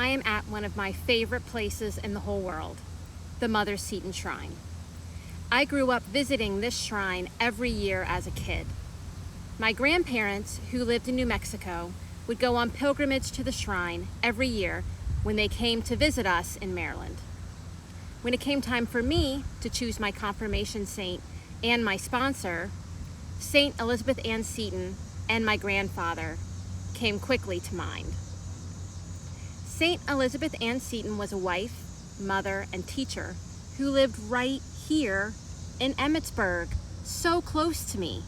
I am at one of my favorite places in the whole world, the Mother Seton Shrine. I grew up visiting this shrine every year as a kid. My grandparents, who lived in New Mexico, would go on pilgrimage to the shrine every year when they came to visit us in Maryland. When it came time for me to choose my confirmation saint and my sponsor, Saint Elizabeth Ann Seton and my grandfather came quickly to mind. Saint Elizabeth Ann Seton was a wife, mother, and teacher who lived right here in Emmitsburg, so close to me.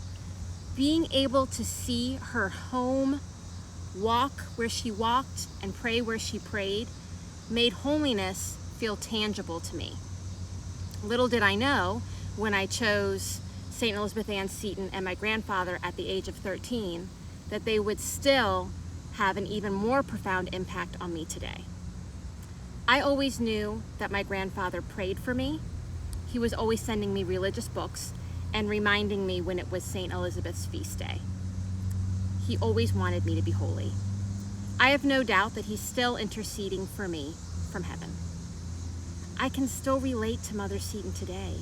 Being able to see her home, walk where she walked, and pray where she prayed made holiness feel tangible to me. Little did I know, when I chose St. Elizabeth Ann Seton and my grandfather at the age of 13, that they would still have an even more profound impact on me today. I always knew that my grandfather prayed for me. He was always sending me religious books and reminding me when it was St. Elizabeth's feast day. He always wanted me to be holy. I have no doubt that he's still interceding for me from heaven. I can still relate to Mother Seton today.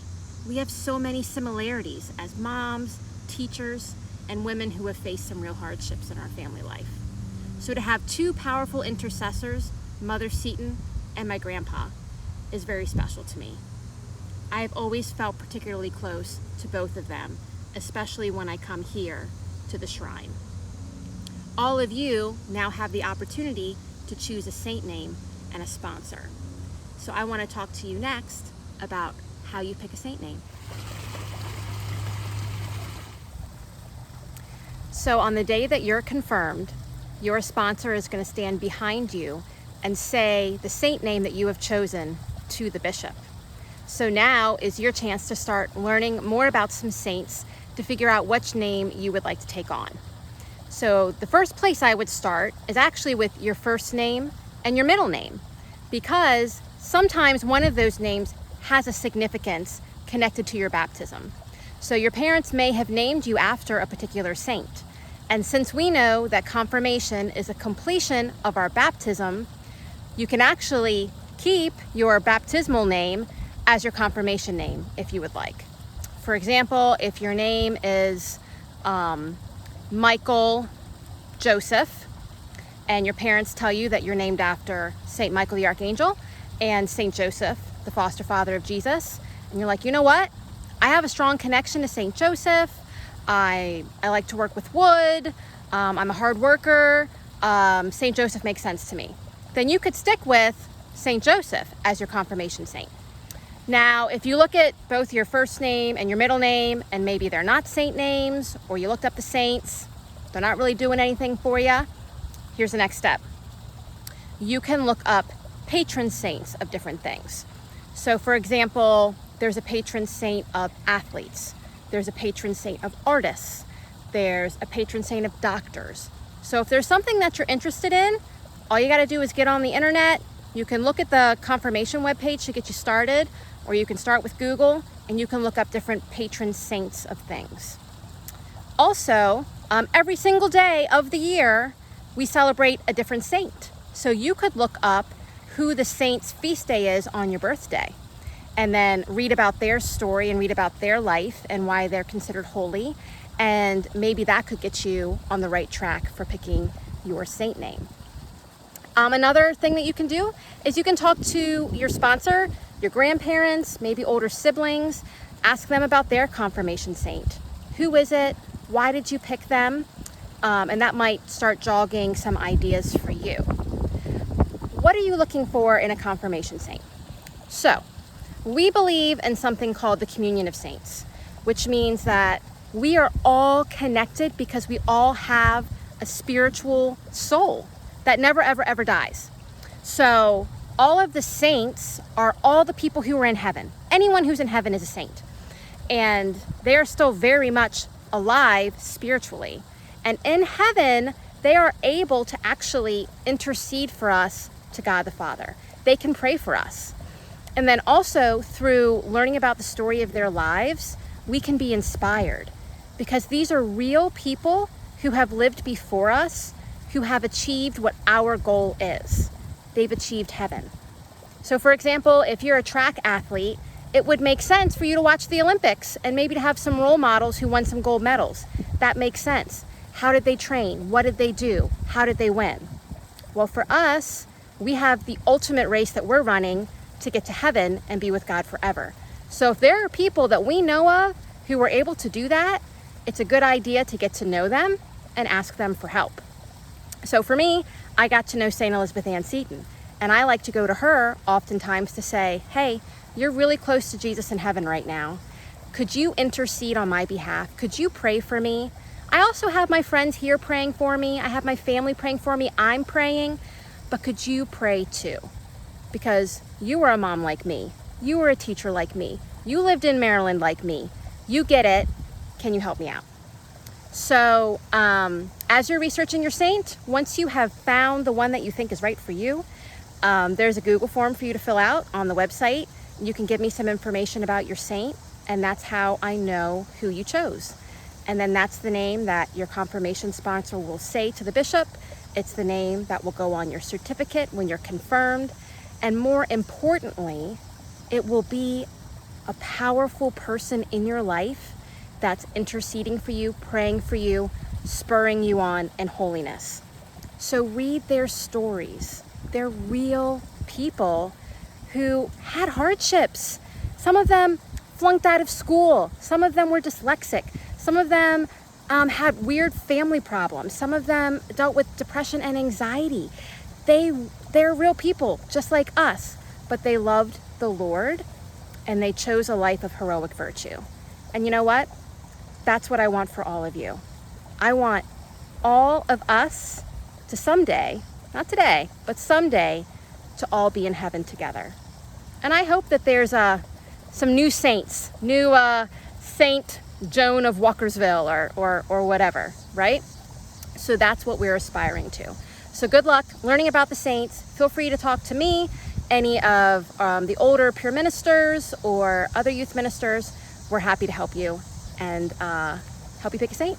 We have so many similarities as moms, teachers, and women who have faced some real hardships in our family life. So to have two powerful intercessors, Mother Seton and my grandpa, is very special to me. I have always felt particularly close to both of them, especially when I come here to the shrine. All of you now have the opportunity to choose a saint name and a sponsor. So I want to talk to you next about how you pick a saint name. So on the day that you're confirmed, your sponsor is going to stand behind you and say the saint name that you have chosen to the bishop. So now is your chance to start learning more about some saints to figure out which name you would like to take on. So the first place I would start is actually with your first name and your middle name, because sometimes one of those names has a significance connected to your baptism. So your parents may have named you after a particular saint. And since we know that confirmation is a completion of our baptism, you can actually keep your baptismal name as your confirmation name if you would like. For example, if your name is Michael Joseph, and your parents tell you that you're named after St. Michael the Archangel and St. Joseph, the foster father of Jesus, and you're like, you know what? I have a strong connection to St. Joseph. I like to work with wood. I'm a hard worker. St. Joseph makes sense to me. Then you could stick with St. Joseph as your confirmation saint. Now, if you look at both your first name and your middle name, and maybe they're not saint names, or you looked up the saints, they're not really doing anything for you, here's the next step. You can look up patron saints of different things. So for example, there's a patron saint of athletes. There's a patron saint of artists. There's a patron saint of doctors. So if there's something that you're interested in, all you gotta do is get on the internet. You can look at the confirmation webpage to get you started, or you can start with Google and you can look up different patron saints of things. Also, every single day of the year, we celebrate a different saint. So you could look up who the saint's feast day is on your birthday, and then read about their story and read about their life and why they're considered holy. And maybe that could get you on the right track for picking your saint name. Another thing that you can do is you can talk to your sponsor, your grandparents, maybe older siblings, ask them about their confirmation saint. Who is it? Why did you pick them? And that might start jogging some ideas for you. What are you looking for in a confirmation saint? So, we believe in something called the communion of saints, which means that we are all connected because we all have a spiritual soul that never, ever, ever dies. So all of the saints are all the people who are in heaven. Anyone who's in heaven is a saint. And they are still very much alive spiritually. And in heaven, they are able to actually intercede for us to God the Father. They can pray for us. And then also through learning about the story of their lives, we can be inspired, because these are real people who have lived before us, who have achieved what our goal is. they've achieved heaven. So for example, if you're a track athlete, it would make sense for you to watch the Olympics and maybe to have some role models who won some gold medals. That makes sense. How did they train? What did they do? How did they win? Well, for us, we have the ultimate race that we're running to get to heaven and be with God forever. So if there are people that we know of who were able to do that, it's a good idea to get to know them and ask them for help. So for me, I got to know St. Elizabeth Ann Seton, and I like to go to her oftentimes to say, hey, you're really close to Jesus in heaven right now. Could you intercede on my behalf? Could you pray for me? I also have my friends here praying for me. I have my family praying for me. I'm praying, but could you pray too? Because you were a mom like me. You were a teacher like me. You lived in Maryland like me. You get it. Can you help me out? So as you're researching your saint, once you have found the one that you think is right for you, there's a Google form for you to fill out on the website. You can give me some information about your saint, and that's how I know who you chose. And then that's the name that your confirmation sponsor will say to the bishop. It's the name that will go on your certificate when you're confirmed. And more importantly, it will be a powerful person in your life that's interceding for you, praying for you, spurring you on in holiness. So read their stories. They're real people who had hardships. Some of them flunked out of school. Some of them were dyslexic. Some of them had weird family problems. Some of them dealt with depression and anxiety. They're real people, just like us, but they loved the Lord and they chose a life of heroic virtue. And you know what? That's what I want for all of you. I want all of us to someday, not today, but someday, to all be in heaven together. And I hope that there's some new saints, new Saint Joan of Walkersville or whatever, right? So that's what we're aspiring to. So good luck learning about the saints. Feel free to talk to me, any of the older peer ministers or other youth ministers. We're happy to help you and help you pick a saint.